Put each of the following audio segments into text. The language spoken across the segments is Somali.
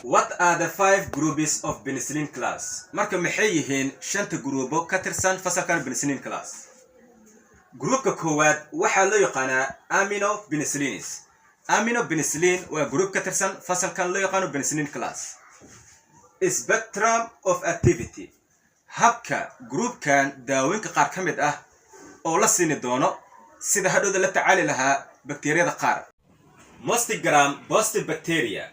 What are the 5 groups of penicillin class? marka maxay yihiin shanta gruubo ka tirsan fasalkan penicillin class. Groupka koowaad waxa loo yaqaanaa aminopenicillins. Aminopenicillin waa group ka tirsan fasalkan loo yaqaano penicillin class. Spectrum of activity. habka groupkan daawooyinka qaar ka mid ah oo la siin doono sida hadhowda la tacaali lahaa bakteeriyada qaar. Most gram positive bacteria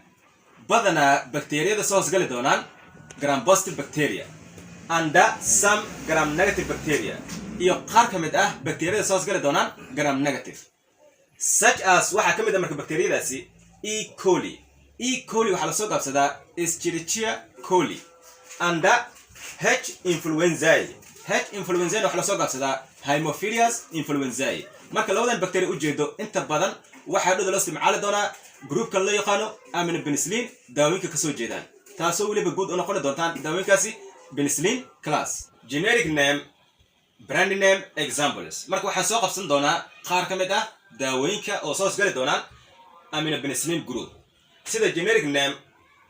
badana bakteeriyada soo gali doonaan gram positive bacteria and some gram negative bacteria iyo qaar ka mid ah bakteeriyada soo gali doonaan gram negative. Such as waxa ka mid ah marka bakteeriyadaasi E. coli. E. coli waxa la soo gaabsadaa Escherichia coli and H. influenzae. H. influenzae waxa la soo gaabsadaa Haemophilus influenzae. marka labadan bakteeriya u jeedo inta badan waxa dhado loo isticmaali doonaa groupka loo yaqaano aminopenicillin daawooyinka ka soo jeedaan taasoo waliba guud u noqon doontaan daawooyinkaasi penicillin class. Generic name, brand name examples. marka waxa soo qabsan doonaa qaar ka mid ah daawooyinka oo soo gali doonaan aminopenicillin group. sida generic name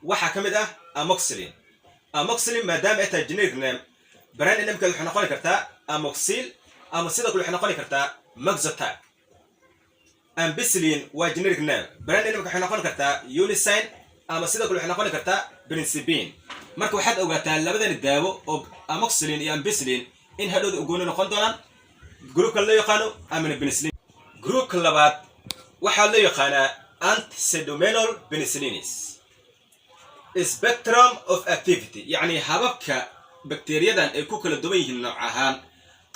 waxa ka mid ah amoxicillin. Amoxicillin maadaama ay tahay generic name, brand name ka waxa noqon kartaa amoxil ama sidoo kale waxa noqon kartaa Maxotac. Ampicillin waa generic name, brand name waxa noqon kartaa Unicin ama sidoo kale waxa noqon kartaa Principin. marka waxaad ogaataa labadan daawo oo amoxicillin iyo ampicillin in hadhowda ugu noqon doonaan groupka loo yaqaano aminopenicillin. groupka labaad waxa loo yaqaanaa antipseudomonal penicillins. Spectrum of activity yani hababka bakteeriyadan ay ku kala duwan yihiin nooc ahaan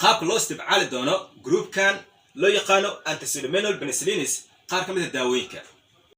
qaabka loo isticmaali doono groupkan loo yaqaano antipseudomonal penicillins qaar ka mid ah daawooyinka.